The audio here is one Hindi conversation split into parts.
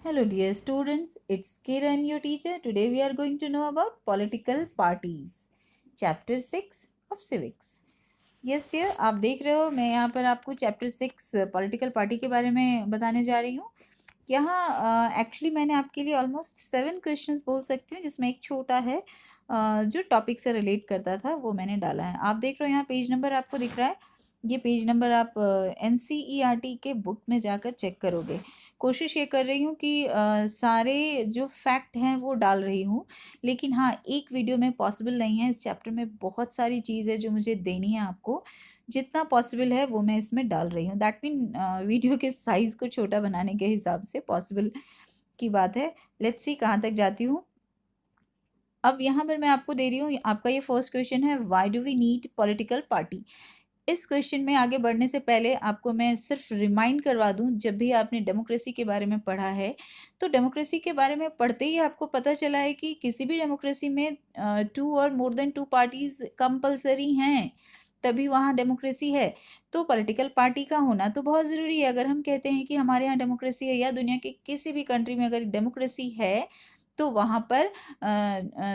Hello, dear students. It's Kiran, your teacher. Today we are going to know about political parties. Chapter 6 of Civics. Yes, dear. आप देख रहे हो मैं यहाँ पर आपको चैप्टर 6 पॉलिटिकल पार्टी के बारे में बताने जा रही हूँ। यहाँ एक्चुअली मैंने आपके लिए ऑलमोस्ट 7 क्वेश्चंस बोल सकती हूँ, जिसमें एक छोटा है जो टॉपिक से रिलेट करता था, वो मैंने डाला है। आप देख रहे हो यहाँ पेज नंबर आपको दिख रहा है। ये पेज नंबर आप NCERT के बुक में जाकर चेक करोगे। कोशिश ये कर रही हूँ कि सारे जो फैक्ट हैं वो डाल रही हूँ, लेकिन हाँ, एक वीडियो में पॉसिबल नहीं है। इस चैप्टर में बहुत सारी चीज़ है जो मुझे देनी है आपको। जितना पॉसिबल है वो मैं इसमें डाल रही हूँ। दैट मीन वीडियो के साइज़ को छोटा बनाने के हिसाब से पॉसिबल की बात है। लेट्स सी कहाँ तक जाती हूँ। अब यहाँ पर मैं आपको दे रही हूँ, आपका ये फर्स्ट क्वेश्चन है, why do we need political party. इस क्वेश्चन में आगे बढ़ने से पहले आपको मैं सिर्फ रिमाइंड करवा दूं, जब भी आपने डेमोक्रेसी के बारे में पढ़ा है तो डेमोक्रेसी के बारे में पढ़ते ही आपको पता चला है कि किसी भी डेमोक्रेसी में 2 और मोर देन 2 पार्टीज कंपलसरी हैं, तभी वहाँ डेमोक्रेसी है। तो पॉलिटिकल पार्टी का होना तो बहुत ज़रूरी है। अगर हम कहते हैं कि हमारे यहाँ डेमोक्रेसी है या दुनिया के किसी भी कंट्री में अगर डेमोक्रेसी है तो वहाँ पर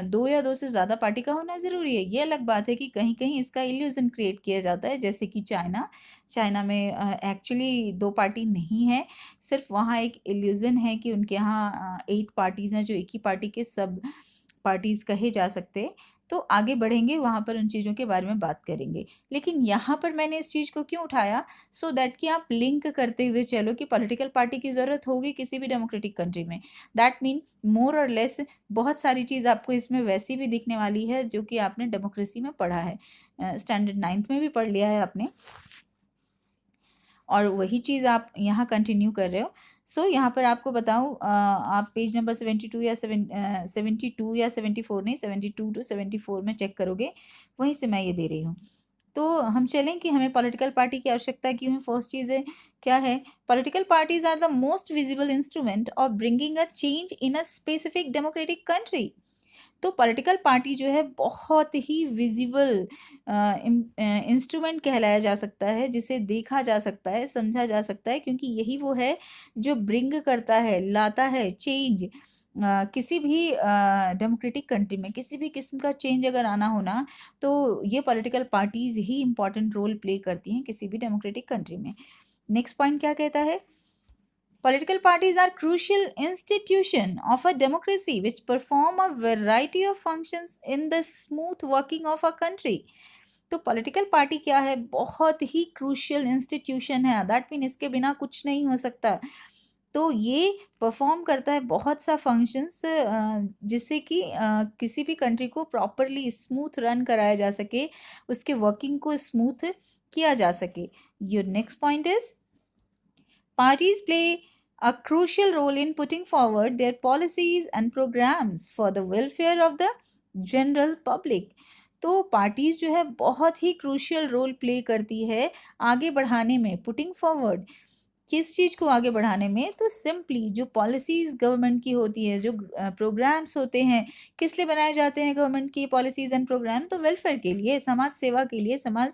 2 या 2 से ज़्यादा पार्टी का होना ज़रूरी है। ये अलग बात है कि कहीं-कहीं इसका इल्यूज़न क्रिएट किया जाता है, जैसे कि चाइना में एक्चुअली 2 पार्टी नहीं है, सिर्फ़ वहाँ एक इल्यूज़न है कि उनके यहाँ 8 पार्टीज़ हैं, जो एक ही पार्टी के सब पार्टीज़ कहे जा सकते हैं। तो आगे बढ़ेंगे, वहाँ पर उन चीज़ों के बारे में बात करेंगे। लेकिन यहाँ पर मैंने इस चीज़ को क्यों उठाया, सो दैट कि आप लिंक करते हुए चलो कि पॉलिटिकल पार्टी की ज़रूरत होगी किसी भी डेमोक्रेटिक कंट्री में। दैट मीन मोर और लेस बहुत सारी चीज़ आपको इसमें वैसी भी दिखने वाली है जो कि आपने डेमोक्रेसी में पढ़ा है। स्टैंडर्ड 9th में भी पढ़ लिया है आपने, और वही चीज़ आप यहाँ कंटिन्यू कर रहे हो। सो यहाँ पर आपको बताऊँ, आप पेज नंबर 72 या 72 या 74 नहीं, 72 टू 74 में चेक करोगे, वहीं से मैं ये दे रही हूँ। तो हम चलें कि हमें पॉलिटिकल पार्टी की आवश्यकता क्यों है। फर्स्ट चीज़ है, क्या है, political parties are the most visible instrument of bringing a change in a specific democratic country. तो पॉलिटिकल पार्टी जो है बहुत ही विजिबल इंस्ट्रूमेंट कहलाया जा सकता है, जिसे देखा जा सकता है, समझा जा सकता है, क्योंकि यही वो है जो ब्रिंग करता है, लाता है चेंज। किसी भी डेमोक्रेटिक कंट्री में किसी भी किस्म का चेंज अगर आना होना, तो ये पॉलिटिकल पार्टीज ही इंपॉर्टेंट रोल प्ले करती हैं किसी भी डेमोक्रेटिक कंट्री में। नेक्स्ट पॉइंट क्या कहता है, political parties are crucial institution of a democracy which perform a variety of functions in the smooth working of a country. तो पॉलिटिकल पार्टी क्या है, बहुत ही क्रूशियल इंस्टीट्यूशन है। दैट मीन इसके बिना कुछ नहीं हो सकता। तो ये परफॉर्म करता है बहुत सा फंक्शंस, जिससे कि किसी भी कंट्री को प्रॉपरली स्मूथ रन कराया जा सके, उसके वर्किंग को स्मूथ किया जा सके। Your next point is, parties play a crucial role in putting forward their policies and programs for the welfare of the general public. तो पार्टीज जो है बहुत ही क्रूशियल रोल प्ले करती है आगे बढ़ाने में, पुटिंग फॉरवर्ड किस चीज़ को आगे बढ़ाने में, तो सिंपली जो पॉलिसीज़ गवर्नमेंट की होती है, जो प्रोग्राम्स होते हैं, किस लिए बनाए जाते हैं गवर्नमेंट की पॉलिसीज़ एंड प्रोग्राम, तो वेलफेयर के लिए, समाज सेवा के लिए, समाज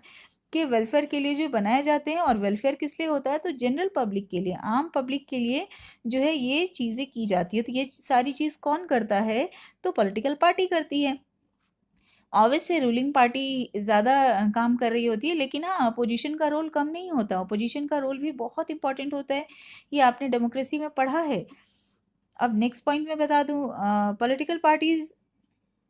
के वेलफेयर के लिए जो बनाए जाते हैं। और वेलफेयर किस लिए होता है, तो जनरल पब्लिक के लिए, आम पब्लिक के लिए जो है ये चीज़ें की जाती है। तो ये सारी चीज़ कौन करता है, तो पॉलिटिकल पार्टी करती है। ऑब्वियसली रूलिंग पार्टी ज़्यादा काम कर रही होती है, लेकिन हाँ, अपोजिशन का रोल कम नहीं होता, अपोजिशन का रोल भी बहुत इंपॉर्टेंट होता है। ये आपने डेमोक्रेसी में पढ़ा है। अब नेक्स्ट पॉइंट मैं बता दूँ, political parties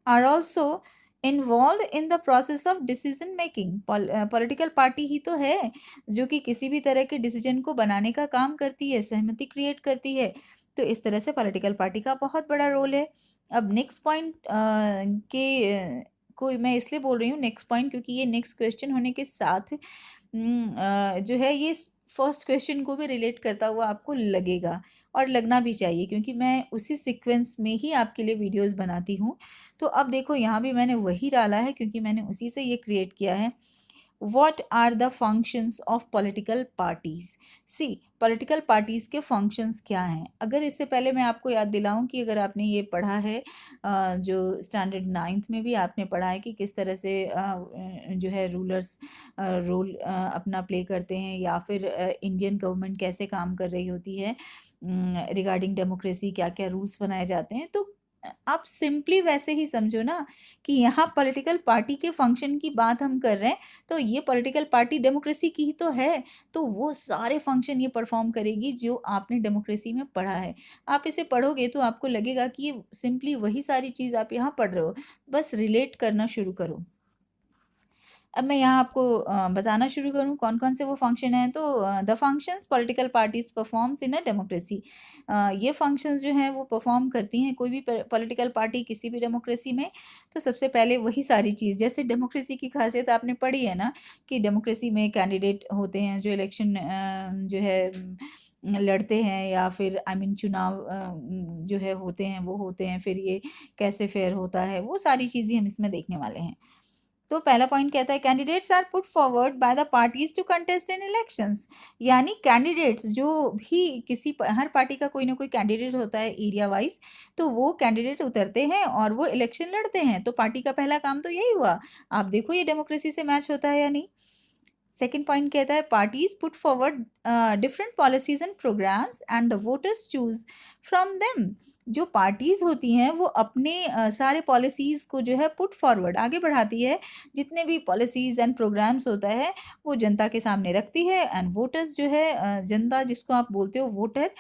are also involve in the process of decision making. Political party ही तो है जो कि किसी भी तरह के डिसीजन को बनाने का काम करती है, सहमति क्रिएट करती है। तो इस तरह से पॉलिटिकल पार्टी का बहुत बड़ा रोल है। अब नेक्स्ट पॉइंट को मैं इसलिए बोल रही हूँ नेक्स्ट पॉइंट, क्योंकि ये नेक्स्ट क्वेश्चन होने के साथ जो है ये फर्स्ट क्वेश्चन को भी रिलेट करता हुआ आपको लगेगा, और लगना भी चाहिए, क्योंकि मैं उसी सीक्वेंस में ही आपके लिए वीडियोस बनाती हूँ। तो अब देखो यहाँ भी मैंने वही डाला है, क्योंकि मैंने उसी से ये क्रिएट किया है। What are the functions of political parties? C, political parties के फंक्शंस क्या हैं। अगर इससे पहले मैं आपको याद दिलाऊं कि अगर आपने ये पढ़ा है, जो स्टैंडर्ड 9th में भी आपने पढ़ा है कि किस तरह से जो है रूलर्स रोल अपना प्ले करते हैं, या फिर इंडियन गवर्नमेंट कैसे काम कर रही होती है, रिगार्डिंग डेमोक्रेसी क्या क्या रूल्स बनाए जाते हैं। तो आप सिंपली वैसे ही समझो ना कि यहाँ पॉलिटिकल पार्टी के फंक्शन की बात हम कर रहे हैं, तो ये पॉलिटिकल पार्टी डेमोक्रेसी की ही तो है, तो वो सारे फंक्शन ये परफॉर्म करेगी जो आपने डेमोक्रेसी में पढ़ा है। आप इसे पढ़ोगे तो आपको लगेगा कि ये सिंपली वही सारी चीज़ आप यहाँ पढ़ रहे हो, बस रिलेट करना शुरू करो। अब मैं यहाँ आपको बताना शुरू करूँ कौन कौन से वो फंक्शन हैं। तो the functions political parties performs in a democracy, ये फंक्शंस जो हैं वो परफॉर्म करती हैं कोई भी पॉलिटिकल पार्टी किसी भी डेमोक्रेसी में। तो सबसे पहले वही सारी चीज़, जैसे डेमोक्रेसी की खासियत आपने पढ़ी है ना कि डेमोक्रेसी में कैंडिडेट होते हैं जो इलेक्शन जो है लड़ते हैं, या फिर आई मीन चुनाव जो है होते हैं वो होते हैं, फिर ये कैसे फेयर होता है, वो सारी चीज़ें हम इसमें देखने वाले हैं। तो पहला पॉइंट कहता है candidates are put forward by the parties to contest in elections, यानी कैंडिडेट्स जो भी हर पार्टी का कोई ना कोई कैंडिडेट होता है एरिया वाइज, तो वो कैंडिडेट उतरते हैं और वो इलेक्शन लड़ते हैं। तो पार्टी का पहला काम तो यही हुआ। आप देखो ये डेमोक्रेसी से मैच होता है या नहीं। सेकेंड पॉइंट कहता है parties put forward different policies and programmes and the voters choose from them. जो पार्टीज होती हैं वो अपने सारे पॉलिसीज को जो है पुट फॉरवर्ड आगे बढ़ाती है, जितने भी पॉलिसीज एंड प्रोग्राम्स होता है वो जनता के सामने रखती है, एंड वोटर्स जो है जनता जिसको आप बोलते हो वोटर,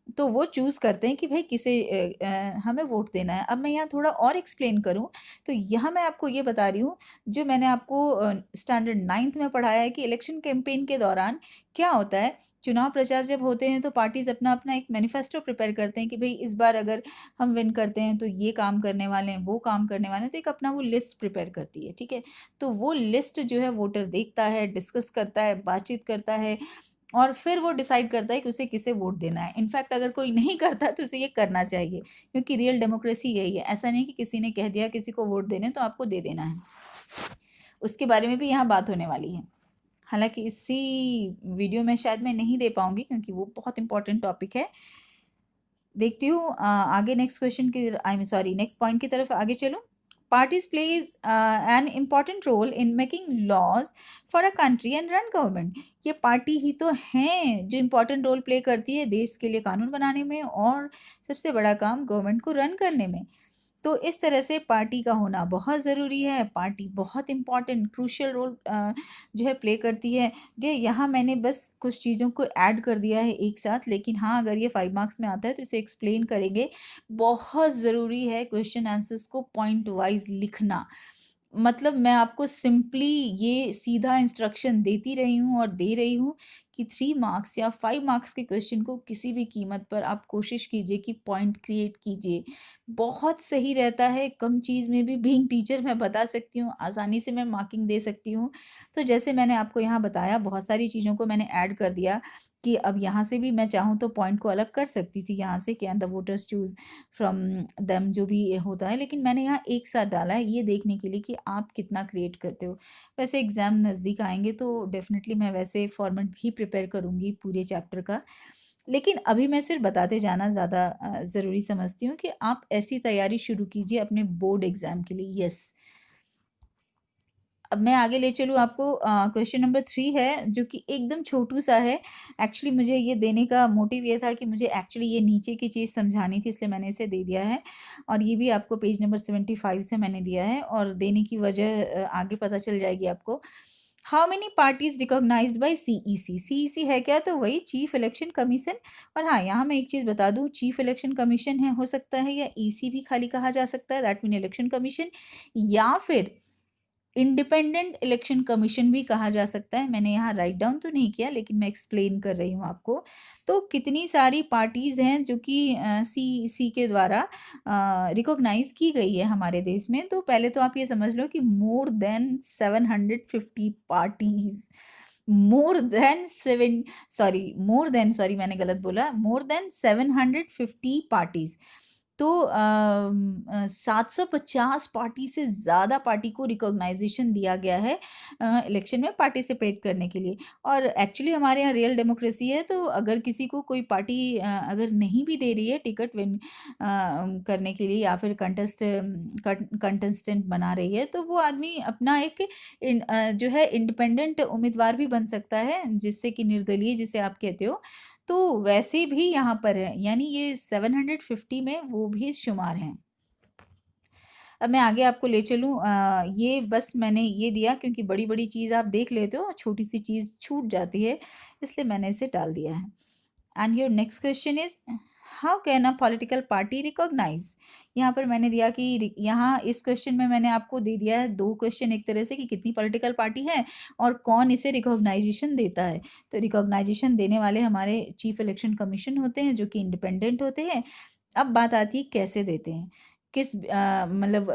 तो वो चूज़ करते हैं कि भाई किसे हमें वोट देना है। अब मैं यहाँ थोड़ा और एक्सप्लेन करूँ तो यहाँ मैं आपको ये बता रही हूँ जो मैंने आपको स्टैंडर्ड 9th में पढ़ाया है कि इलेक्शन कैंपेन के दौरान क्या होता है। चुनाव प्रचार जब होते हैं तो पार्टीज अपना अपना एक मैनिफेस्टो प्रिपेयर करते हैं कि भाई इस बार अगर हम विन करते हैं तो ये काम करने वाले हैं, वो काम करने वाले हैं, तो एक अपना वो लिस्ट प्रिपेयर करती है, ठीक है। तो वो लिस्ट जो है वोटर देखता है, डिस्कस करता है, बातचीत करता है, और फिर वो डिसाइड करता है कि उसे किसे वोट देना है। इनफैक्ट अगर कोई नहीं करता तो उसे ये करना चाहिए, क्योंकि रियल डेमोक्रेसी यही है। ऐसा नहीं कि किसी ने कह दिया किसी को वोट देने तो आपको दे देना है। उसके बारे में भी यहाँ बात होने वाली है। हालांकि इसी वीडियो में शायद मैं नहीं दे पाऊंगी क्योंकि वो बहुत इंपॉर्टेंट टॉपिक है। देखती हूँ आगे नेक्स्ट क्वेश्चन की I mean sorry next point की तरफ आगे चलूँ। Parties plays an important role in making laws for a country and run government. ये पार्टी ही तो हैं जो इम्पोर्टेंट रोल प्ले करती है देश के लिए कानून बनाने में और सबसे बड़ा काम गवर्नमेंट को रन करने में। तो इस तरह से पार्टी का होना बहुत ज़रूरी है। पार्टी बहुत इम्पॉर्टेंट क्रूशियल रोल जो है प्ले करती है। जो यहाँ मैंने बस कुछ चीज़ों को ऐड कर दिया है एक साथ, लेकिन हाँ अगर ये 5 मार्क्स में आता है तो इसे एक्सप्लेन करेंगे। बहुत ज़रूरी है क्वेश्चन आंसर्स को पॉइंट वाइज लिखना। मतलब मैं आपको सिंपली ये सीधा इंस्ट्रक्शन देती रही हूँ और दे रही हूँ कि 3 मार्क्स या 5 मार्क्स के क्वेश्चन को किसी भी कीमत पर आप कोशिश कीजिए कि पॉइंट क्रिएट कीजिए। बहुत सही रहता है, कम चीज़ में भी बीइंग टीचर मैं बता सकती हूँ, आसानी से मैं मार्किंग दे सकती हूँ। तो जैसे मैंने आपको यहाँ बताया बहुत सारी चीज़ों को मैंने ऐड कर दिया कि अब यहाँ से भी मैं चाहूँ तो पॉइंट को अलग कर सकती थी यहाँ से कि and the voters choose from them जो भी ये होता है, लेकिन मैंने यहाँ एक साथ डाला है ये देखने के लिए कि आप कितना क्रिएट करते हो। वैसे एग्ज़ाम नज़दीक आएंगे तो डेफिनेटली मैं वैसे फॉर्मेट भी प्रिपेयर करूँगी पूरे चैप्टर का, लेकिन अभी मैं सिर्फ बताते जाना ज़्यादा ज़रूरी समझती हूँ कि आप ऐसी तैयारी शुरू कीजिए अपने बोर्ड एग्ज़ाम के लिए। यस, अब मैं आगे ले चलूँ आपको। क्वेश्चन नंबर 3 है जो कि एकदम छोटू सा है। एक्चुअली मुझे ये देने का मोटिव ये था कि मुझे एक्चुअली ये नीचे की चीज़ समझानी थी, इसलिए मैंने इसे दे दिया है, और ये भी आपको पेज नंबर 75 से मैंने दिया है, और देने की वजह आगे पता चल जाएगी आपको। How many parties recognised by CEC. CEC है क्या? तो वही चीफ इलेक्शन कमीशन। और हाँ यहाँ मैं एक चीज़ बता दूँ, चीफ इलेक्शन कमीशन है हो सकता है, या ईसी भी खाली कहा जा सकता है, दैट मीन इलेक्शन कमीशन, या फिर इंडिपेंडेंट इलेक्शन कमीशन भी कहा जा सकता है। मैंने यहाँ राइट डाउन तो नहीं किया लेकिन मैं एक्सप्लेन कर रही हूँ आपको। तो कितनी सारी पार्टीज़ हैं जो कि सीईसी के द्वारा रिकॉग्नाइज की गई है हमारे देश में। तो पहले तो आप ये समझ लो कि more than 750 parties, more than sorry मैंने गलत बोला, मोर देन 750 पार्टीज़। तो 750 पार्टी से ज़्यादा पार्टी को रिकॉग्नाइजेशन दिया गया है इलेक्शन में पार्टिसिपेट करने के लिए। और एक्चुअली हमारे यहाँ रियल डेमोक्रेसी है, तो अगर किसी को कोई पार्टी अगर नहीं भी दे रही है टिकट विन करने के लिए, या फिर कंटेस्टेंट बना रही है, तो वो आदमी अपना एक जो है इंडिपेंडेंट उम्मीदवार भी बन सकता है, जिससे कि निर्दलीय जिसे आप कहते हो। तो वैसे भी यहाँ पर है, यानी ये 750 में वो भी शुमार हैं। अब मैं आगे आपको ले चलूँ, ये बस मैंने ये दिया क्योंकि बड़ी बड़ी चीज़ आप देख लेते हो और छोटी सी चीज़ छूट जाती है, इसलिए मैंने इसे डाल दिया है। And your next question is how can a political party recognise. यहाँ पर मैंने दिया कि यहाँ इस क्वेश्चन में मैंने आपको दे दिया है दो क्वेश्चन एक तरह से कि कितनी पॉलिटिकल पार्टी है और कौन इसे रिकॉग्नाइजेशन देता है। तो रिकॉग्नाइजेशन देने वाले हमारे चीफ इलेक्शन कमीशन होते हैं जो कि इंडिपेंडेंट होते हैं। अब बात आती है कैसे देते हैं, किस मतलब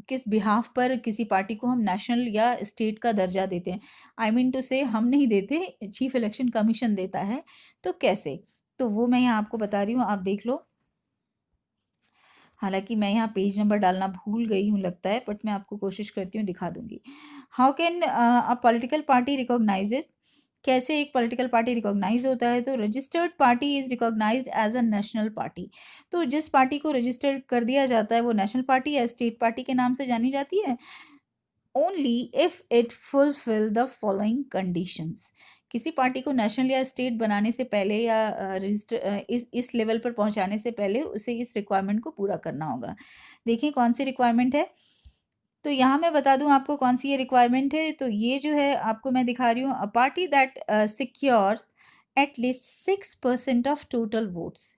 किस बिहाफ पर किसी पार्टी को हम नेशनल या स्टेट का दर्जा देते हैं। आई मीन टू से हम नहीं देते, चीफ इलेक्शन कमीशन देता है। तो कैसे, तो वो मैं यहाँ आपको बता रही हूँ, आप देख लो। हालांकि मैं यहाँ पेज नंबर डालना भूल गई हूँ लगता है, बट मैं आपको कोशिश करती हूँ दिखा दूंगी। How can a political party recognises, कैसे एक पॉलिटिकल पार्टी रिकॉग्नाइज होता है। तो registered party is recognised as a national party. तो जिस पार्टी को रजिस्टर्ड कर दिया जाता है वो नेशनल पार्टी या स्टेट पार्टी के नाम से जानी जाती है। Only if it fulfil the following conditions. किसी पार्टी को नेशनल या स्टेट बनाने से पहले या रजिस्टर इस लेवल पर पहुंचाने से पहले उसे इस रिक्वायरमेंट को पूरा करना होगा। देखिए कौन सी रिक्वायरमेंट है, तो यहाँ मैं बता दूं आपको कौन सी ये रिक्वायरमेंट है। तो ये जो है आपको मैं दिखा रही हूँ, अ party that secures at least 6% of total votes.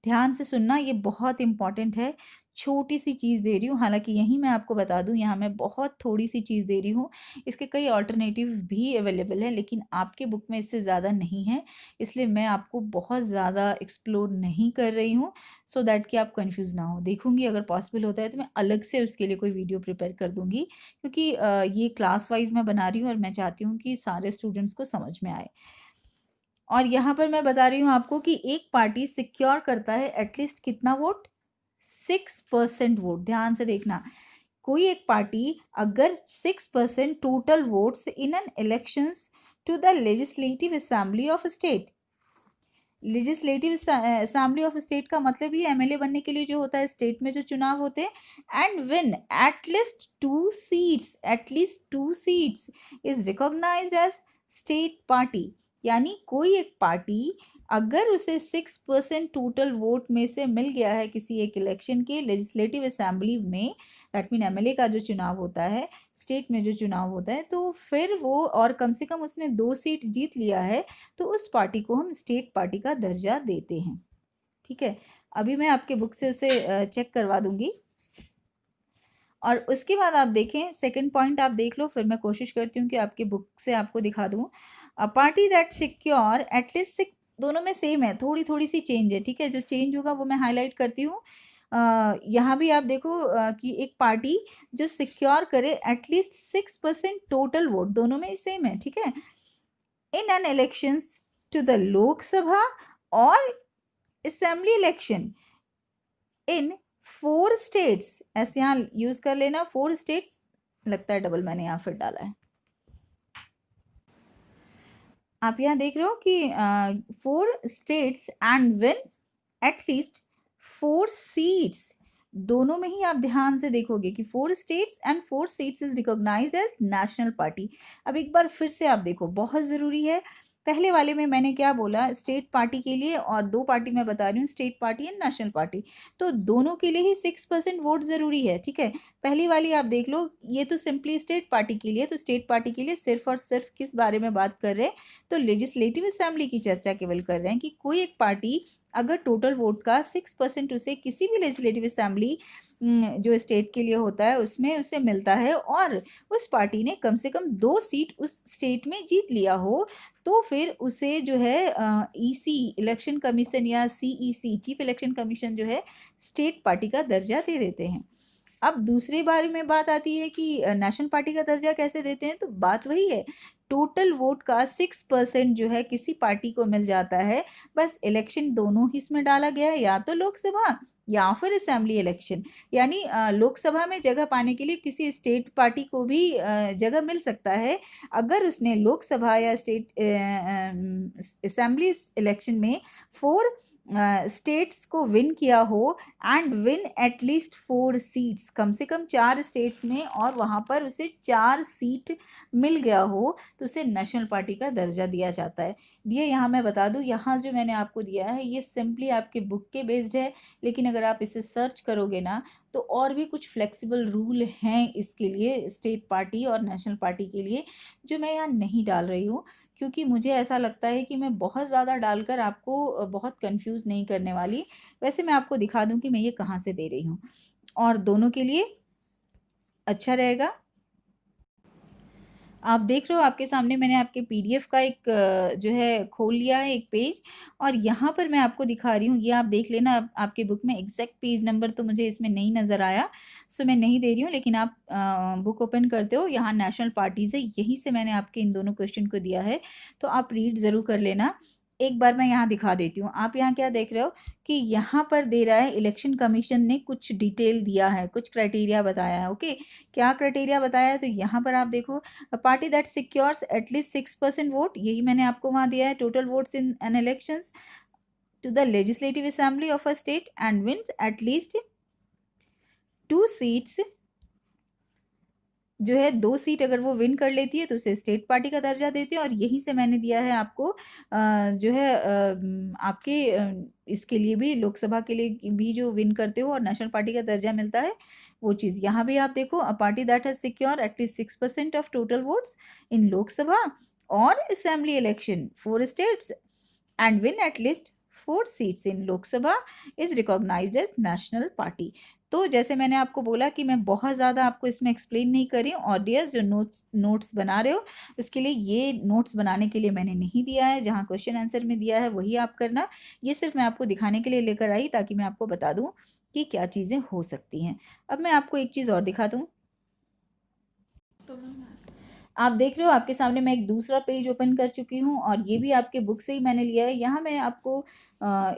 ध्यान से सुनना, ये बहुत इंपॉर्टेंट है। छोटी सी चीज़ दे रही हूँ, हालांकि यहीं मैं आपको बता दूँ यहाँ मैं बहुत थोड़ी सी चीज़ दे रही हूँ। इसके कई ऑल्टरनेटिव भी अवेलेबल है लेकिन आपके बुक में इससे ज़्यादा नहीं है, इसलिए मैं आपको बहुत ज़्यादा एक्सप्लोर नहीं कर रही हूँ सो दैट कि आप कंफ्यूज ना हो। देखूंगी अगर पॉसिबल होता है तो मैं अलग से उसके लिए कोई वीडियो प्रिपेयर कर दूंगी, क्योंकि ये क्लास वाइज मैं बना रही हूँ और मैं चाहती हूँ कि सारे स्टूडेंट्स को समझ में आए। और यहाँ पर मैं बता रही हूँ आपको कि एक पार्टी सिक्योर करता है एटलीस्ट कितना वोट, 6% वोट। ध्यान से देखना, कोई एक पार्टी अगर 6% total votes in an elections to the legislative assembly of state. Legislative assembly of state का मतलब ही एमएलए बनने के लिए जो होता है स्टेट में जो चुनाव होते हैं, and win at least two seats is recognised as state party. यानी कोई एक पार्टी अगर उसे 6% टोटल वोट में से मिल गया है किसी एक इलेक्शन के लेजिस्लेटिव असेंबली में, दैट मीन एमएलए का जो चुनाव होता है स्टेट में जो चुनाव होता है, तो फिर वो और कम से कम उसने 2 सीट जीत लिया है तो उस पार्टी को हम स्टेट पार्टी का दर्जा देते हैं। ठीक है, अभी मैं आपके बुक से उसे चेक करवा दूंगी। और उसके बाद आप देखें सेकंड पॉइंट आप देख लो, फिर मैं कोशिश करती हूँ कि आपके बुक से आपको दिखा दूँ। अ पार्टी दैट सिक्योर एटलीस्ट 6, दोनों में सेम है, थोड़ी थोड़ी सी चेंज है। ठीक है, जो चेंज होगा वो मैं हाईलाइट करती हूँ। यहाँ भी आप देखो कि एक पार्टी जो सिक्योर करे एटलीस्ट 6% टोटल वोट, दोनों में सेम है। ठीक है, in an elections to the Lok Sabha और असेंबली इलेक्शन इन 4 स्टेट्स। ऐसे यहाँ यूज कर लेना 4 स्टेट्स, लगता है डबल मैंने यहाँ फिर डाला है। आप यहाँ देख रहे हो कि 4 states and win at least 4 seats. दोनों में ही आप ध्यान से देखोगे कि 4 states and 4 seats is recognised as national party. अब एक बार फिर से आप देखो, बहुत ज़रूरी है। पहले वाले में मैंने क्या बोला, स्टेट पार्टी के लिए, और दो पार्टी मैं बता रही हूँ, state party and national party. तो दोनों के लिए ही 6% वोट ज़रूरी है। ठीक है, पहली वाली आप देख लो, ये तो सिंपली स्टेट पार्टी के लिए। तो स्टेट पार्टी के लिए सिर्फ और सिर्फ किस बारे में बात कर रहे हैं, तो लेजिस्लेटिव असेंबली की चर्चा केवल कर रहे हैं कि कोई एक पार्टी अगर टोटल वोट का 6% उसे किसी भी लेजिस्लेटिव असेंबली जो स्टेट के लिए होता है उसमें उसे मिलता है, और उस पार्टी ने कम से कम 2 सीट उस स्टेट में जीत लिया हो, तो फिर उसे जो है ईसी इलेक्शन कमीशन या सीईसी चीफ इलेक्शन कमीशन जो है स्टेट पार्टी का दर्जा दे देते हैं। अब दूसरे बारे में बात आती है कि नेशनल पार्टी का दर्जा कैसे देते हैं, तो बात वही है, टोटल वोट का 6% जो है किसी पार्टी को मिल जाता है। बस इलेक्शन दोनों ही इसमें डाला गया है, या तो लोकसभा या फिर असेंबली इलेक्शन। यानी लोकसभा में जगह पाने के लिए किसी स्टेट पार्टी को भी जगह मिल सकता है अगर उसने लोकसभा या स्टेट असेंबली इलेक्शन में 4 स्टेट्स को विन किया हो एंड विन एटलीस्ट 4 सीट्स, कम से कम 4 स्टेट्स में, और वहाँ पर उसे 4 सीट मिल गया हो तो उसे नेशनल पार्टी का दर्जा दिया जाता है। दिए यहाँ मैं बता दूँ, यहाँ जो मैंने आपको दिया है ये सिंपली आपके बुक के बेस्ड है, लेकिन अगर आप इसे सर्च करोगे ना तो और भी कुछ फ्लेक्सिबल रूल हैं इसके लिए, स्टेट पार्टी और नेशनल पार्टी के लिए, जो मैं यहाँ नहीं डाल रही हूँ, क्योंकि मुझे ऐसा लगता है कि मैं बहुत ज़्यादा डालकर आपको बहुत कंफ्यूज नहीं करने वाली। वैसे मैं आपको दिखा दूं कि मैं ये कहाँ से दे रही हूँ, और दोनों के लिए अच्छा रहेगा। आप देख रहे हो आपके सामने मैंने आपके पीडीएफ का एक जो है खोल लिया है एक पेज, और यहाँ पर मैं आपको दिखा रही हूँ, ये आप देख लेना। आपके बुक में एग्जैक्ट पेज नंबर तो मुझे इसमें नहीं नज़र आया, सो मैं नहीं दे रही हूँ, लेकिन आप बुक ओपन करते हो, यहाँ नेशनल पार्टीज़ है, यहीं से मैंने आपके इन दोनों क्वेश्चन को दिया है, तो आप रीड ज़रूर कर लेना। एक बार मैं यहाँ दिखा देती हूँ। आप यहाँ क्या देख रहे हो कि यहाँ पर दे रहा है इलेक्शन कमीशन ने कुछ डिटेल दिया है, कुछ क्राइटेरिया बताया है। ओके, क्या क्राइटेरिया बताया है, तो यहाँ पर आप देखो, a party that secures at least 6% vote, यही मैंने आपको वहाँ दिया है, total votes in an elections to the legislative assembly of a state and wins at least 2 seats, जो है 2 सीट अगर वो विन कर लेती है तो उसे स्टेट पार्टी का दर्जा देते हैं। और यहीं से मैंने दिया है आपको जो है आपके इसके लिए भी, लोकसभा के लिए भी जो विन करते हो और नेशनल पार्टी का दर्जा मिलता है, वो चीज़ यहाँ भी आप देखो, a party that has secure at least 6% of total votes in Lok Sabha और assembly election 4 states and win at least 4 seats in Lok Sabha is recognised as national party. तो जैसे मैंने आपको बोला कि मैं बहुत ज़्यादा आपको इसमें एक्सप्लेन नहीं कर रही हूँ, ऑडियंस जो नोट्स बना रहे हो उसके लिए, ये नोट्स बनाने के लिए मैंने नहीं दिया है, जहाँ क्वेश्चन आंसर में दिया है वही आप करना। ये सिर्फ मैं आपको दिखाने के लिए लेकर आई, ताकि मैं आपको बता दूँ कि क्या चीज़ें हो सकती हैं। अब मैं आपको एक चीज़ और दिखा दूँ, आप देख रहे हो आपके सामने मैं एक दूसरा पेज ओपन कर चुकी हूँ, और ये भी आपके बुक से ही मैंने लिया है। यहाँ मैं आपको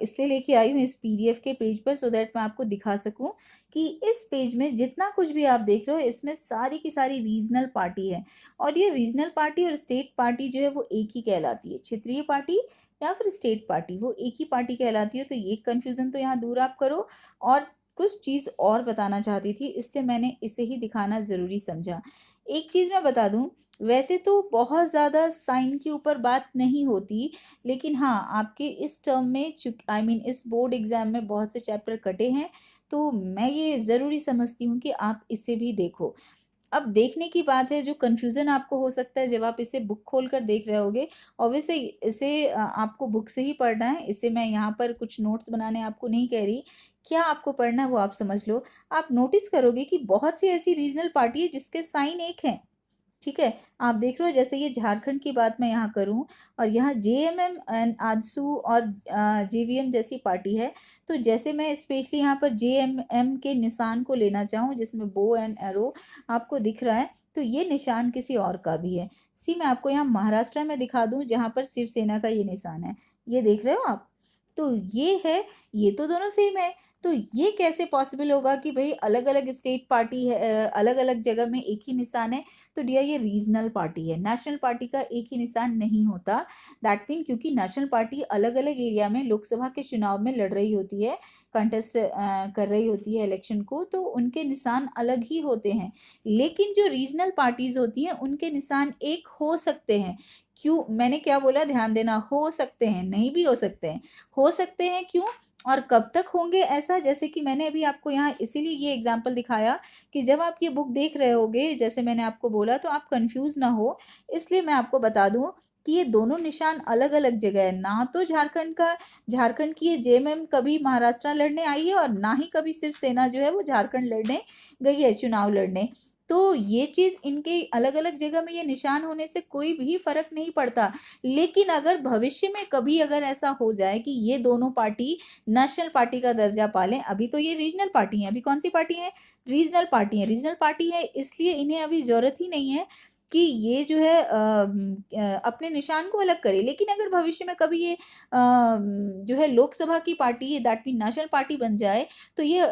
इसलिए लेके आई हूँ इस पीडीएफ के पेज पर, सो दैट मैं आपको दिखा सकूँ कि इस पेज में जितना कुछ भी आप देख रहे हो इसमें सारी की सारी रीजनल पार्टी है, और ये रीजनल पार्टी और स्टेट पार्टी जो है वो एक ही कहलाती है। क्षेत्रीय पार्टी या फिर स्टेट पार्टी वो एक ही पार्टी कहलाती है। तो ये कन्फ्यूज़न तो यहाँ दूर आप करो। और कुछ चीज़ और बताना चाहती थी, इसलिए मैंने इसे ही दिखाना ज़रूरी समझा। एक चीज़ मैं बता दूँ, वैसे तो बहुत ज़्यादा साइन के ऊपर बात नहीं होती, लेकिन हाँ, आपके इस टर्म में आई मीन इस बोर्ड एग्ज़ाम में बहुत से चैप्टर कटे हैं, तो मैं ये ज़रूरी समझती हूँ कि आप इसे भी देखो। अब देखने की बात है, जो कन्फ्यूज़न आपको हो सकता है जब आप इसे बुक खोल कर देख रहे होगे, ऑब्वियसली इसे आपको बुक से ही पढ़ना है। इसे मैं यहाँ पर कुछ नोट्स बनाने आपको नहीं कह रही, क्या आपको पढ़ना है वो आप समझ लो। आप नोटिस करोगे कि बहुत सी ऐसी रीजनल पार्टी है जिसके साइन एक हैं, ठीक है। आप देख रहे हो, जैसे ये झारखंड की बात मैं यहाँ करूँ, और यहाँ जेएमएम एंड आजसू और जेवीएम जैसी पार्टी है, तो जैसे मैं स्पेशली यहाँ पर जेएमएम के निशान को लेना चाहूँ, जिसमें बो एंड एरो आपको दिख रहा है, तो ये निशान किसी और का भी है। सी मैं आपको यहाँ महाराष्ट्र में दिखा दूँ, जहाँ पर शिवसेना का ये निशान है, ये देख रहे हो आप, तो ये है, ये तो दोनों सेम है। तो ये कैसे पॉसिबल होगा कि भाई अलग अलग स्टेट पार्टी है, अलग अलग जगह में एक ही निशान है। तो डियर ये रीजनल पार्टी है, नेशनल पार्टी का एक ही निशान नहीं होता। दैट मीन क्योंकि नेशनल पार्टी अलग अलग एरिया में लोकसभा के चुनाव में लड़ रही होती है, कंटेस्ट कर रही होती है इलेक्शन को, तो उनके निशान अलग ही होते हैं। लेकिन जो रीजनल पार्टीज होती हैं उनके निशान एक हो सकते हैं। क्यों, मैंने क्या बोला, ध्यान देना, हो सकते हैं, नहीं भी हो सकते हैं। हो सकते हैं क्यों और कब तक होंगे ऐसा, जैसे कि मैंने अभी आपको यहाँ इसीलिए ये एग्जांपल दिखाया कि जब आप ये बुक देख रहे होगे, जैसे मैंने आपको बोला, तो आप कंफ्यूज ना हो, इसलिए मैं आपको बता दूं कि ये दोनों निशान अलग अलग जगह है। ना तो झारखंड की ये जेएमएम कभी महाराष्ट्र लड़ने आई है, और ना ही कभी शिवसेना जो है वो झारखंड लड़ने गई है, चुनाव लड़ने। तो ये चीज़, इनके अलग अलग जगह में ये निशान होने से कोई भी फर्क नहीं पड़ता। लेकिन अगर भविष्य में कभी अगर ऐसा हो जाए कि ये दोनों पार्टी नेशनल पार्टी का दर्जा पालें, अभी तो ये रीजनल पार्टी हैं, अभी कौन सी पार्टी है, रीजनल पार्टी है। रीजनल पार्टी है इसलिए इन्हें अभी ज़रूरत ही नहीं है कि ये जो है अपने निशान को अलग करे। लेकिन अगर भविष्य में कभी ये जो है लोकसभा की party, that mean national party बन जाए, तो ये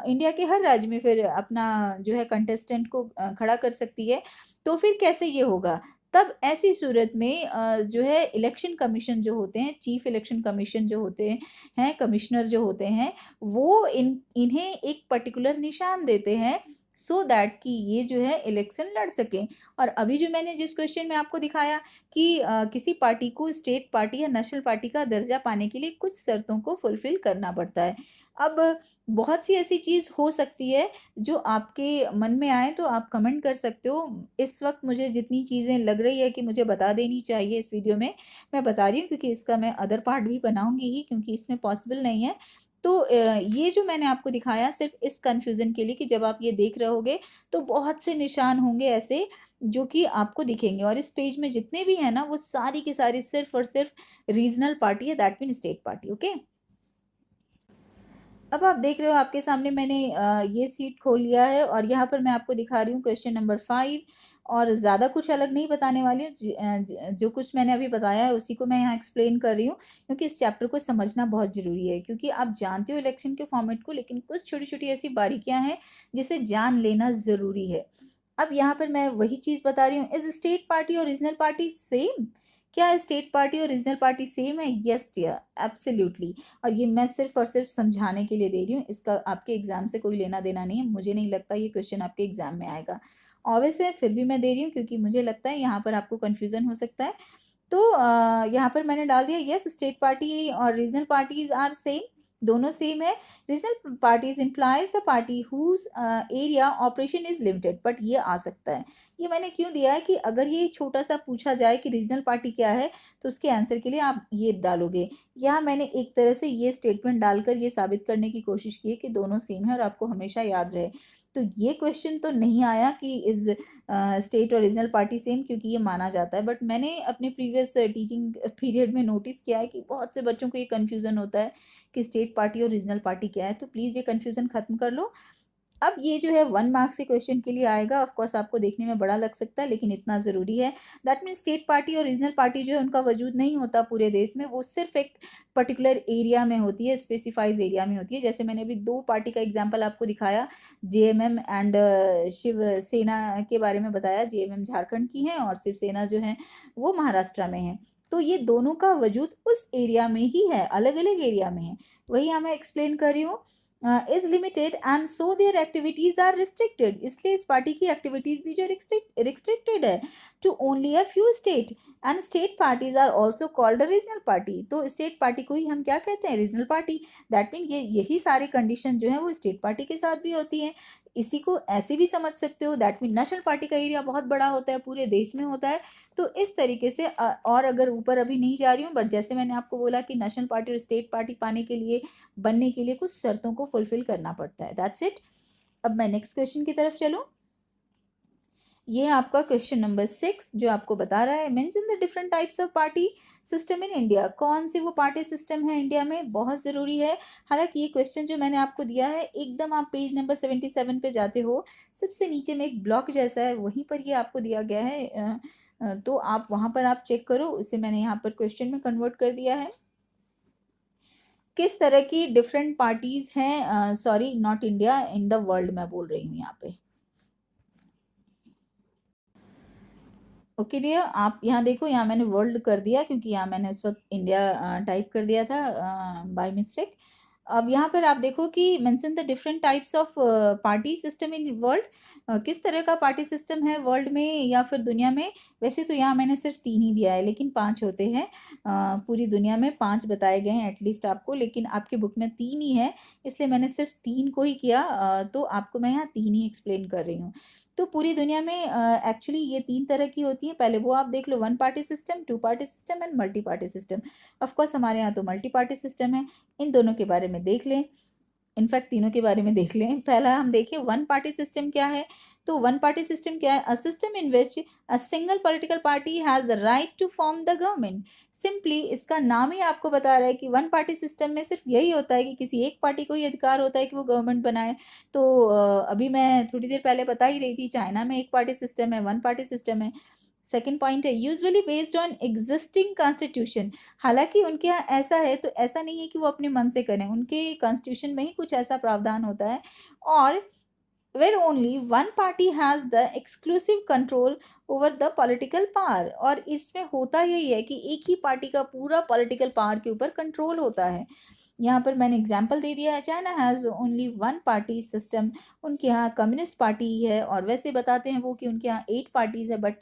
इंडिया के हर राज्य में फिर अपना जो है कंटेस्टेंट को खड़ा कर सकती है। तो फिर कैसे ये होगा, तब ऐसी सूरत में जो है इलेक्शन कमीशन जो होते हैं, चीफ इलेक्शन कमीशन जो होते हैं, कमिश्नर जो होते हैं, वो इन्हें एक पर्टिकुलर निशान देते हैं सो दैट कि ये जो है इलेक्शन लड़ सकें। और अभी जो मैंने जिस क्वेश्चन में आपको दिखाया कि किसी पार्टी को स्टेट पार्टी या नेशनल पार्टी का दर्जा पाने के लिए कुछ शर्तों को फुलफिल करना पड़ता है। अब बहुत सी ऐसी चीज़ हो सकती है जो आपके मन में आए तो आप कमेंट कर सकते हो। इस वक्त मुझे जितनी चीज़ें लग रही है कि मुझे बता देनी चाहिए इस वीडियो में, मैं बता रही हूँ, क्योंकि इसका मैं अदर पार्ट भी बनाऊंगी ही, क्योंकि इसमें पॉसिबल नहीं है। तो ये जो मैंने आपको दिखाया सिर्फ इस कन्फ्यूज़न के लिए कि जब आप ये देख रहे होगे तो बहुत से निशान होंगे ऐसे जो कि आपको दिखेंगे, और इस पेज में जितने भी हैं ना वो सारी की सारी सिर्फ और सिर्फ रीजनल पार्टी है, that mean state party. Okay, अब आप देख रहे हो आपके सामने मैंने ये सीट खोल लिया है और यहाँ पर मैं आपको दिखा रही हूँ क्वेश्चन नंबर 5। और ज़्यादा कुछ अलग नहीं बताने वाली हूँ, जो कुछ मैंने अभी बताया है उसी को मैं यहाँ एक्सप्लेन कर रही हूँ, क्योंकि इस चैप्टर को समझना बहुत ज़रूरी है। क्योंकि आप जानते हो इलेक्शन के फॉर्मेट को, लेकिन कुछ छोटी छोटी ऐसी बारीकियाँ हैं जिसे जान लेना ज़रूरी है। अब यहाँ पर मैं वही चीज़ बता रही हूँ, इज स्टेट पार्टी और रीजनल पार्टी सेम? क्या स्टेट पार्टी और रीजनल पार्टी सेम है? Yes dear, absolutely. और ये मैं सिर्फ और सिर्फ समझाने के लिए दे रही हूँ, इसका आपके एग्जाम से कोई लेना देना नहीं है। मुझे नहीं लगता ये क्वेश्चन आपके एग्जाम में आएगा, ऑब्वियस है, फिर भी मैं दे रही हूँ क्योंकि मुझे लगता है यहाँ पर आपको कन्फ्यूजन हो सकता है। तो यहाँ पर मैंने डाल दिया यस, स्टेट पार्टी और रीजनल पार्टीज आर सेम, दोनों सेम है। Regional parties implies the party whose area operation is limited, but ये आ सकता है। ये मैंने क्यों दिया है कि अगर ये छोटा सा पूछा जाए कि रीजनल पार्टी क्या है, तो उसके आंसर के लिए आप ये डालोगे। यहाँ मैंने एक तरह से ये स्टेटमेंट डालकर ये साबित करने की कोशिश की है कि दोनों सेम है और आपको हमेशा याद रहे। तो ये क्वेश्चन तो नहीं आया कि इज स्टेट और रीजनल पार्टी सेम, क्योंकि ये माना जाता है। बट मैंने अपने प्रीवियस टीचिंग पीरियड में नोटिस किया है कि बहुत से बच्चों को ये कन्फ्यूज़न होता है कि स्टेट पार्टी और रीजनल पार्टी क्या है। तो प्लीज़ ये कन्फ्यूज़न ख़त्म कर लो। अब ये जो है 1 मार्क्स के क्वेश्चन के लिए आएगा। ऑफ कोर्स आपको देखने में बड़ा लग सकता है, लेकिन इतना ज़रूरी है। दैट मीन्स स्टेट पार्टी और रीजनल पार्टी जो है उनका वजूद नहीं होता पूरे देश में, वो सिर्फ एक पर्टिकुलर एरिया में होती है, स्पेसिफाइज एरिया में होती है। जैसे मैंने अभी 2 पार्टी का एग्जांपल आपको दिखाया, जेएमएम एंड शिवसेना के बारे में बताया। जेएमएम झारखंड की है और शिवसेना जो है वो महाराष्ट्र में है। तो ये दोनों का वजूद उस एरिया में ही है, अलग अलग एरिया में है। वही यहाँ मैं एक्सप्लेन कर रही हूँ। Is limited and so their activities are restricted, इसलिए इस पार्टी की एक्टिविटीज भी जो रिस्ट्रिक्टेड है to only a few state, and state parties are also called a regional party. तो स्टेट पार्टी को ही हम क्या कहते हैं? Regional party. दैट मीन ये यही सारी कंडीशन जो है वो स्टेट पार्टी के साथ भी होती हैं। इसी को ऐसे भी समझ सकते हो, दैट मीन नेशनल पार्टी का एरिया बहुत बड़ा होता है, पूरे देश में होता है। तो इस तरीके से और अगर ऊपर अभी नहीं जा रही हूँ, बट जैसे मैंने आपको बोला कि नेशनल पार्टी और स्टेट पार्टी पाने के लिए, बनने के लिए कुछ शर्तों को फुलफिल करना पड़ता है। That's it. अब मैं नेक्स्ट क्वेश्चन की तरफ चलूँ। ये है आपका क्वेश्चन नंबर 6, जो आपको बता रहा है mention the different types of party system in India. कौन सी वो पार्टी सिस्टम है इंडिया में, बहुत ज़रूरी है। हालांकि ये क्वेश्चन जो मैंने आपको दिया है, एकदम आप पेज नंबर 77 पे जाते हो, सबसे नीचे में एक ब्लॉक जैसा है, वहीं पर ये आपको दिया गया है। तो आप वहाँ पर आप चेक करो, उसे मैंने यहाँ पर क्वेश्चन में कन्वर्ट कर दिया है। किस तरह की डिफरेंट पार्टीज हैं, sorry not India, in the world मैं बोल रही हूँ यहाँ पे। ओके डियर, आप यहाँ देखो, यहाँ मैंने वर्ल्ड कर दिया क्योंकि यहाँ मैंने उस वक्त इंडिया टाइप कर दिया था बाय मिस्टेक। अब यहाँ पर आप देखो कि mention the different types of party system in world. किस तरह का पार्टी सिस्टम है वर्ल्ड में या फिर दुनिया में। वैसे तो यहाँ मैंने सिर्फ 3 ही दिया है, लेकिन 5 होते हैं। पूरी दुनिया में 5 बताए गए हैं एटलीस्ट आपको, लेकिन आपकी बुक में 3 ही है, इसलिए मैंने सिर्फ 3 को ही किया। तो आपको मैं यहाँ 3 ही एक्सप्लेन कर रही हूँ। तो पूरी दुनिया में एक्चुअली ये 3 तरह की होती हैं। पहले वो आप देख लो, 1 party system, 2 party system and multi party system. Of course हमारे यहाँ तो मल्टी पार्टी सिस्टम है। इन दोनों के बारे में देख लें, इनफैक्ट तीनों के बारे में देख लें। पहला हम देखिए 1 पार्टी सिस्टम क्या है। तो 1 पार्टी सिस्टम क्या है? A system in which a single political party has the right to form the government. Simply इसका नाम ही आपको बता रहा है कि 1 पार्टी सिस्टम में सिर्फ यही होता है कि किसी एक पार्टी को ही अधिकार होता है कि वो गवर्नमेंट बनाए। तो अभी मैं थोड़ी देर पहले बता ही रही थी, चाइना में एक पार्टी सिस्टम है, 1 पार्टी सिस्टम है। सेकेंड पॉइंट है usually based on existing constitution. हालांकि उनके यहाँ ऐसा है, तो ऐसा नहीं है कि वो अपने मन से करें, उनके कॉन्स्टिट्यूशन में ही कुछ ऐसा प्रावधान होता है। और where only one party has the exclusive control over the political power। और इसमें होता यही है कि एक ही पार्टी का पूरा पॉलिटिकल पावर के ऊपर कंट्रोल होता है। यहाँ पर मैंने एग्जाम्पल दे दिया है, China has only one party system. उनके यहाँ कम्युनिस्ट पार्टी ही है, और वैसे बताते हैं वो कि उनके यहाँ 8 पार्टीज है, बट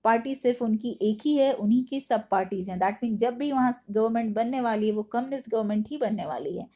पार्टी सिर्फ उनकी एक ही है, उन्हीं की सब पार्टीज हैं। दैट मीन जब भी वहाँ गवर्नमेंट बनने वाली है वो कम्युनिस्ट गवर्नमेंट ही बनने वाली है।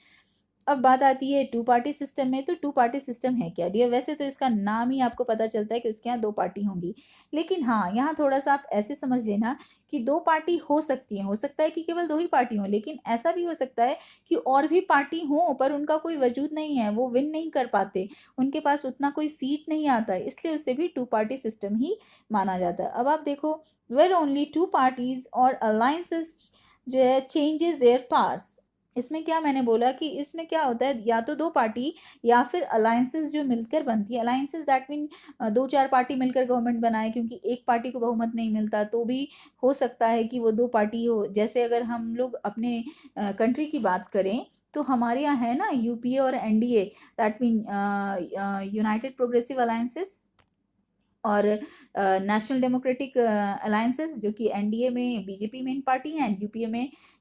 अब बात आती है टू पार्टी सिस्टम में। तो टू पार्टी सिस्टम है क्या डियर? वैसे तो इसका नाम ही आपको पता चलता है कि उसके यहाँ 2 पार्टी होंगी, लेकिन हाँ, यहाँ थोड़ा सा आप ऐसे समझ लेना कि 2 पार्टी हो सकती हैं। हो सकता है कि केवल 2 ही पार्टी हों, लेकिन ऐसा भी हो सकता है कि और भी पार्टी हों पर उनका कोई वजूद नहीं है, वो विन नहीं कर पाते, उनके पास उतना कोई सीट नहीं आता है, इसलिए उसे भी टू पार्टी सिस्टम ही माना जाता है। अब आप देखो, वेर ओनली टू पार्टीज और अलायंसेस जो है चेंजेस देयर पार्स। इसमें क्या मैंने बोला कि इसमें क्या होता है, या तो 2 पार्टी या फिर अलायंसेस जो मिलकर बनती है। अलायंसेस दैट मीन 2-4 पार्टी मिलकर गवर्नमेंट बनाए, क्योंकि एक पार्टी को बहुमत नहीं मिलता तो भी हो सकता है कि वो 2 पार्टी हो। जैसे अगर हम लोग अपने कंट्री की बात करें तो हमारे यहाँ है ना यूपीए और NDA, that mean United progressive alliances और नेशनल डेमोक्रेटिक अलायंसेस, जो कि एनडीए में बीजेपी मेन पार्टी है,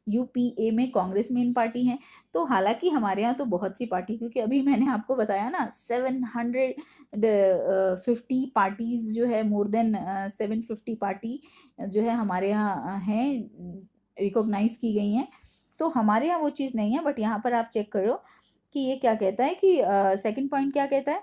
यूपीए में कांग्रेस मेन पार्टी है। तो हालांकि हमारे यहाँ तो बहुत सी पार्टी, क्योंकि अभी मैंने आपको बताया ना 750 पार्टीज जो है, मोर देन 750 पार्टी जो है हमारे यहाँ हैं, रिकॉग्नाइज की गई हैं। तो हमारे यहाँ वो चीज़ नहीं है, बट यहाँ पर आप चेक करो कि ये क्या कहता है कि सेकंड पॉइंट क्या कहता है,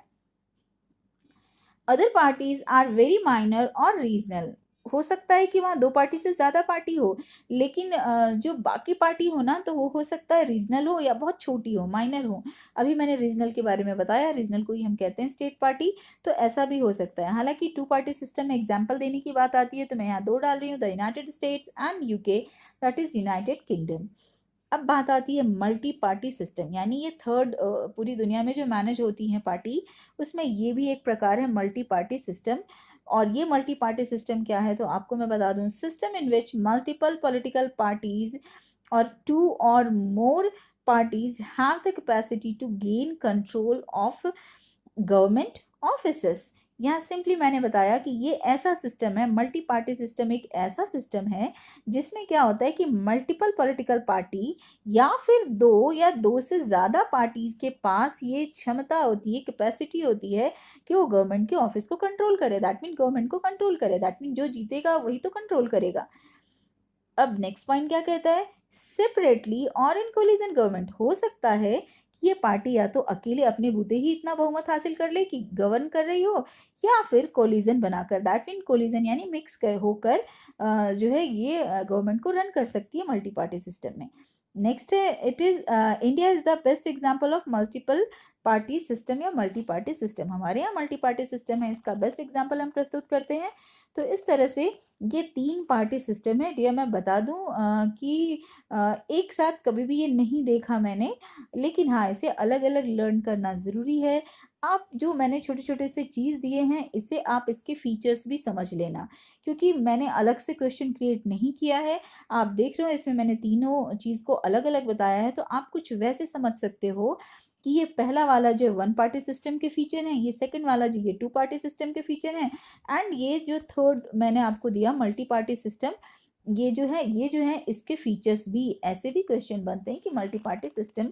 other parties are very minor और रीजनल। हो सकता है कि वहाँ 2 पार्टी से ज़्यादा पार्टी हो, लेकिन जो बाकी पार्टी हो ना, तो वो हो सकता है रीजनल हो या बहुत छोटी हो, माइनर हो। अभी मैंने रीजनल के बारे में बताया, रीजनल को ही हम कहते हैं स्टेट पार्टी। तो ऐसा भी हो सकता है। हालांकि टू पार्टी सिस्टम में एग्जाम्पल देने की बात आती है तो मैं यहाँ 2 डाल रही हूँ, the United states and UK, that is United kingdom. अब बात आती है मल्टी पार्टी सिस्टम, यानी ये थर्ड पूरी दुनिया में जो मैनेज होती हैं पार्टी, उसमें ये भी एक प्रकार है मल्टी पार्टी सिस्टम। और ये मल्टी पार्टी सिस्टम क्या है, तो आपको मैं बता दूं, system in which multiple political parties और 2 और more parties have the capacity to gain control of government offices. यहाँ सिंपली मैंने बताया कि ये ऐसा सिस्टम है, मल्टी पार्टी सिस्टम एक ऐसा सिस्टम है जिसमें क्या होता है कि मल्टीपल पॉलिटिकल पार्टी या फिर 2 या 2 से ज़्यादा पार्टीज के पास ये क्षमता होती है, कैपेसिटी होती है कि वो गवर्नमेंट के ऑफिस को कंट्रोल करे। दैट मीन गवर्नमेंट को कंट्रोल करे, दैट मीन जो जीतेगा वही तो कंट्रोल करेगा। अब नेक्स्ट पॉइंट क्या कहता है, सेपरेटली और इन कोलिजन गवर्नमेंट। हो सकता है कि ये पार्टी या तो अकेले अपने बूते ही इतना बहुमत हासिल कर ले कि गवर्न कर रही हो, या फिर कोलिजन बनाकर, दैट मीन कोलिजन यानी मिक्स कर होकर जो है ये गवर्नमेंट को रन कर सकती है मल्टी पार्टी सिस्टम में। नेक्स्ट है, it is India is the best example of multiple party system या मल्टी पार्टी सिस्टम। हमारे यहाँ मल्टी पार्टी सिस्टम है, इसका बेस्ट एग्जाम्पल हम प्रस्तुत करते हैं। तो इस तरह से ये 3 पार्टी सिस्टम है डियर। मैं बता दूं कि एक साथ कभी भी ये नहीं देखा मैंने, लेकिन हाँ, इसे अलग अलग लर्न करना ज़रूरी है। आप जो मैंने छोटे छोटे से चीज़ दिए हैं, इसे आप इसके फीचर्स भी समझ लेना, क्योंकि मैंने अलग से क्वेश्चन क्रिएट नहीं किया है। आप देख रहे हो इसमें मैंने तीनों चीज़ को अलग अलग बताया है, तो आप कुछ वैसे समझ सकते हो कि ये पहला वाला जो वन पार्टी सिस्टम के फीचर हैं, ये सेकंड वाला जो ये टू पार्टी सिस्टम के फीचर हैं, एंड ये जो थर्ड मैंने आपको दिया मल्टी पार्टी सिस्टम, ये जो है इसके फीचर्स भी। ऐसे भी क्वेश्चन बनते हैं कि मल्टी पार्टी सिस्टम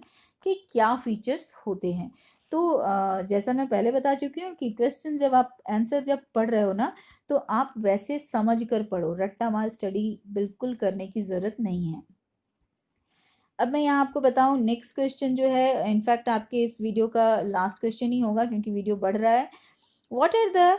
के क्या फीचर्स होते हैं। तो जैसा मैं पहले बता चुकी हूँ कि क्वेश्चन जब आप आंसर जब पढ़ रहे हो ना, तो आप वैसे समझ कर पढ़ो, रट्टा मार स्टडी बिल्कुल करने की ज़रूरत नहीं है। अब मैं यहाँ आपको बताऊँ, नेक्स्ट क्वेश्चन जो है, इनफैक्ट आपके इस वीडियो का लास्ट क्वेश्चन ही होगा क्योंकि वीडियो बढ़ रहा है। What are the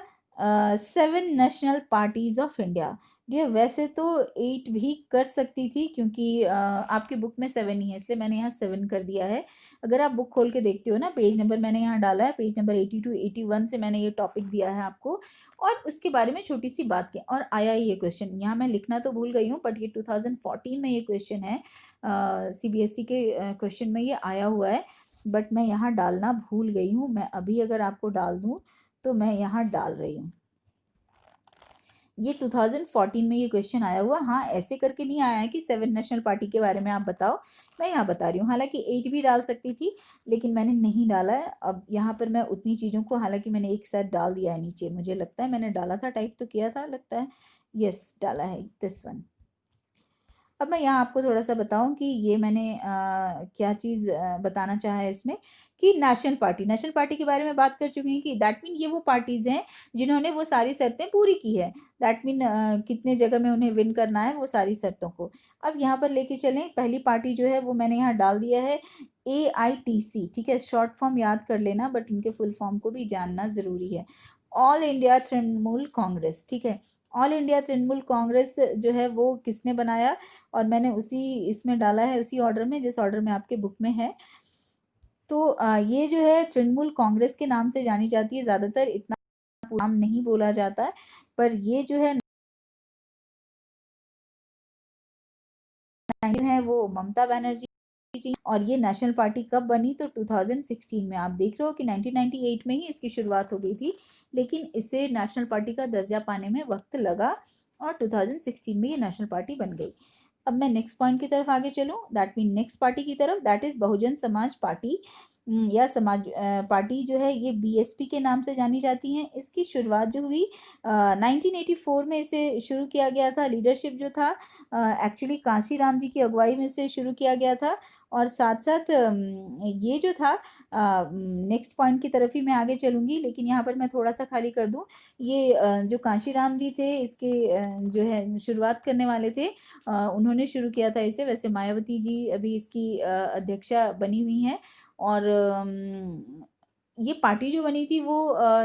7 national parties of India? जी, वैसे तो 8 भी कर सकती थी, क्योंकि आपकी बुक में 7 ही है, इसलिए मैंने यहाँ 7 कर दिया है। अगर आप बुक खोल के देखते हो ना, पेज नंबर मैंने यहाँ डाला है, पेज नंबर 82-81 से मैंने ये टॉपिक दिया है आपको, और उसके बारे में छोटी सी बात की। और आया ही ये क्वेश्चन, यहाँ मैं लिखना तो भूल गई हूँ, बट ये 2014 में ये क्वेश्चन है, सीबीएसई के क्वेश्चन में ये आया हुआ है, बट मैं यहाँ डालना भूल गई हूँ। मैं अभी अगर आपको डाल दूँ तो मैं यहाँ डाल रही हूँ। ये 2014 में ये क्वेश्चन आया हुआ। हाँ, ऐसे करके नहीं आया है कि 7 नेशनल पार्टी के बारे में आप बताओ, मैं यहाँ बता रही हूँ। हालांकि 8 भी डाल सकती थी, लेकिन मैंने नहीं डाला है। अब यहाँ पर मैं उतनी चीज़ों को, हालांकि मैंने एक साथ डाल दिया है नीचे, मुझे लगता है मैंने डाला था, टाइप तो किया था लगता है, यस डाला है दिस वन। अब मैं यहाँ आपको थोड़ा सा बताऊं कि ये मैंने क्या चीज़ बताना चाहा है इसमें, कि नेशनल पार्टी के बारे में बात कर चुकी हैं, कि दैट मीन ये वो पार्टीज़ हैं जिन्होंने वो सारी शर्तें पूरी की है। दैट मीन कितने जगह में उन्हें विन करना है वो सारी शर्तों को। अब यहाँ पर लेके चलें, पहली पार्टी जो है वो मैंने यहाँ डाल दिया है AITC, ठीक है, शॉर्ट फॉर्म याद कर लेना, बट उनके फुल फॉर्म को भी जानना ज़रूरी है। ऑल इंडिया तृणमूल कांग्रेस, ठीक है। ऑल इंडिया तृणमूल कांग्रेस जो है वो किसने बनाया, और मैंने उसी इसमें डाला है, उसी ऑर्डर में जिस ऑर्डर में आपके बुक में है। तो ये जो है तृणमूल कांग्रेस के नाम से जानी जाती है, ज़्यादातर इतना नाम नहीं बोला जाता है, पर ये जो है वो ममता बनर्जी जी। और ये नेशनल पार्टी कब बनी, तो 2016 में। आप देख रहे हो कि 1998 में ही इसकी शुरुआत हो गई थी, लेकिन इसे नेशनल पार्टी का दर्जा पाने में वक्त लगा, और 2016 में ये नेशनल पार्टी बन गई। अब मैं नेक्स्ट पॉइंट की तरफ आगे चलूँ, दैट मीन नेक्स्ट पार्टी की तरफ, that is Bahujan Samaj party, या समाज पार्टी जो है ये BSP के नाम से जानी जाती हैं। इसकी शुरुआत जो हुई 1984 में इसे शुरू किया गया था। लीडरशिप जो था एक्चुअली कांशी राम जी की अगुवाई में से शुरू किया गया था, और साथ साथ ये जो था, नेक्स्ट पॉइंट की तरफ ही मैं आगे चलूँगी, लेकिन यहाँ पर मैं थोड़ा सा खाली कर दूँ। ये जो कांशी राम जी थे, इसके जो है शुरुआत करने वाले थे, उन्होंने शुरू किया था इसे। वैसे मायावती जी अभी इसकी अध्यक्षा बनी हुई हैं, और ये पार्टी जो बनी थी वो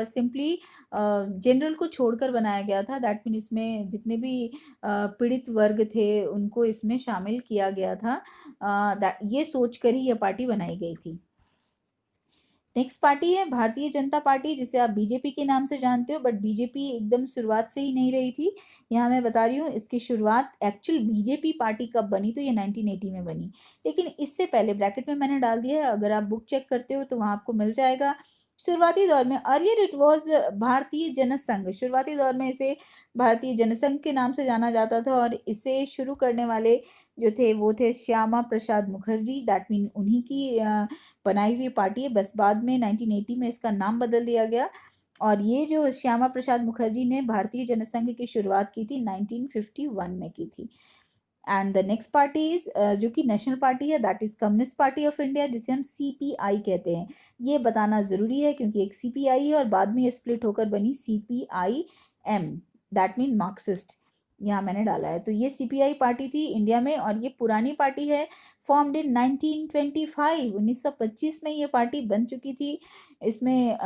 सिंपली जनरल को छोड़कर बनाया गया था। दैट मीन इसमें जितने भी पीड़ित वर्ग थे उनको इसमें शामिल किया गया था। ये सोचकर ही यह पार्टी बनाई गई थी। नेक्स्ट पार्टी है भारतीय जनता पार्टी, जिसे आप BJP के नाम से जानते हो, बट BJP एकदम शुरुआत से ही नहीं रही थी। यहाँ मैं बता रही हूँ इसकी शुरुआत एक्चुअल BJP पार्टी कब बनी, तो ये 1980 में बनी। लेकिन इससे पहले ब्रैकेट में मैंने डाल दिया है, अगर आप बुक चेक करते हो तो वहाँ आपको मिल जाएगा। शुरुआती दौर में अर्लियर इट वॉज भारतीय जनसंघ, शुरुआती दौर में इसे भारतीय जनसंघ के नाम से जाना जाता था, और इसे शुरू करने वाले जो थे वो थे श्यामा प्रसाद मुखर्जी। दैट मीन उन्हीं की बनाई हुई पार्टी है, बस बाद में 1980 में इसका नाम बदल दिया गया। और ये जो श्यामा प्रसाद मुखर्जी ने भारतीय जनसंघ की शुरुआत की थी 1951 में की थी। And the next party is जो कि नेशनल पार्टी है, that is communist party of India, जिसे हम CPI कहते हैं। ये बताना ज़रूरी है क्योंकि एक CPI है और बाद में ये स्प्लिट होकर बनी CPIM, दैट मीन मार्क्सिस्ट। यहाँ मैंने डाला है, तो ये CPI पार्टी थी इंडिया में, और ये पुरानी पार्टी है, फॉर्म्ड इन 1925, 1925 में ये पार्टी बन चुकी थी। इसमें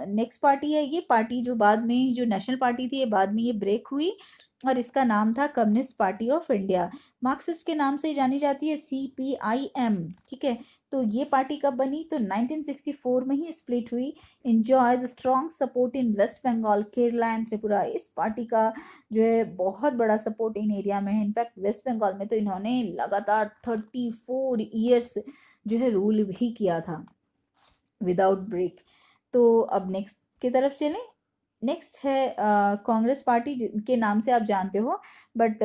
नेक्स्ट पार्टी है, ये पार्टी जो बाद में जो नेशनल पार्टी थी, ये बाद में ये ब्रेक हुई, और इसका नाम था communist party of India. Marxist के नाम से जानी जाती है, CPIM, ठीक है। तो ये पार्टी कब बनी, तो 1964 में ही स्प्लिट हुई। Enjoys strong support in West Bengal, Kerala and Tripura. इस पार्टी का जो है बहुत बड़ा सपोर्ट इन एरिया में है। इनफैक्ट वेस्ट बंगाल में तो इन्होंने लगातार 34 ईयर्स जो है रूल भी किया था विदाउट ब्रेक। तो अब नेक्स्ट की तरफ चलें। नेक्स्ट है कांग्रेस पार्टी, के नाम से आप जानते हो, बट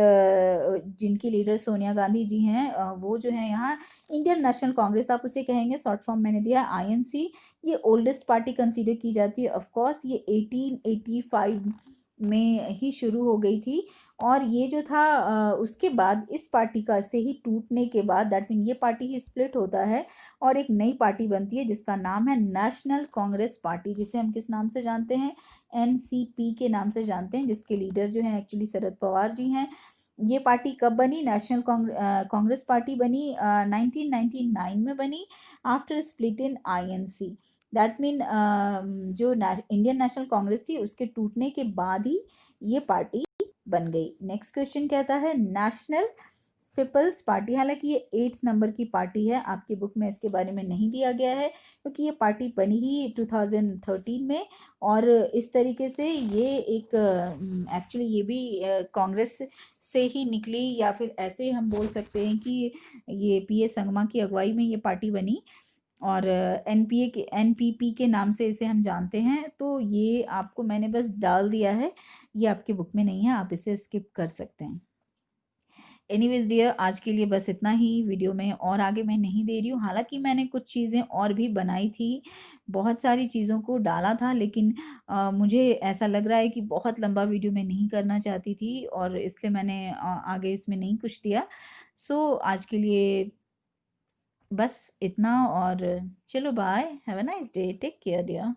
जिनकी लीडर सोनिया गांधी जी हैं, वो जो है यहाँ इंडियन नेशनल कांग्रेस आप उसे कहेंगे, शॉर्ट फॉर्म मैंने दिया INC। ये ओल्डेस्ट पार्टी कंसीडर की जाती है। ऑफ कोर्स ये 1885 में ही शुरू हो गई थी, और ये जो था उसके बाद इस पार्टी का से ही टूटने के बाद, दैट मीन ये पार्टी ही स्प्लिट होता है और एक नई पार्टी बनती है जिसका नाम है नेशनल कांग्रेस पार्टी, जिसे हम किस नाम से जानते हैं, NCP के नाम से जानते हैं, जिसके लीडर जो हैं एक्चुअली शरद पवार जी हैं। ये पार्टी कब बनी, नेशनल कांग्रेस पार्टी बनी 1999 में बनी, after split in INC। That mean जो इंडियन नेशनल कांग्रेस थी उसके टूटने के बाद ही ये पार्टी बन गई। नेक्स्ट क्वेश्चन कहता है नेशनल पीपल्स पार्टी, हालांकि ये 8 नंबर की पार्टी है, आपकी बुक में इसके बारे में नहीं दिया गया है क्योंकि ये पार्टी बनी ही 2013 में, और इस तरीके से ये एक एक्चुअली ये भी कांग्रेस से ही निकली, या फिर ऐसे हम बोल सकते हैं कि ये PA संगमा की अगुवाई में ये पार्टी बनी। और एनपीपी के नाम से इसे हम जानते हैं। तो ये आपको मैंने बस डाल दिया है, ये आपकी बुक में नहीं है, आप इसे स्किप कर सकते हैं। एनीवेज डियर, आज के लिए बस इतना ही वीडियो में, और आगे मैं नहीं दे रही हूँ। हालांकि मैंने कुछ चीज़ें और भी बनाई थी, बहुत सारी चीज़ों को डाला था, लेकिन मुझे ऐसा लग रहा है कि बहुत लंबा वीडियो मैं नहीं करना चाहती थी, और इसलिए मैंने आगे इसमें नहीं कुछ दिया। सो आज के लिए बस इतना, और चलो bye, have a nice day, take care dear.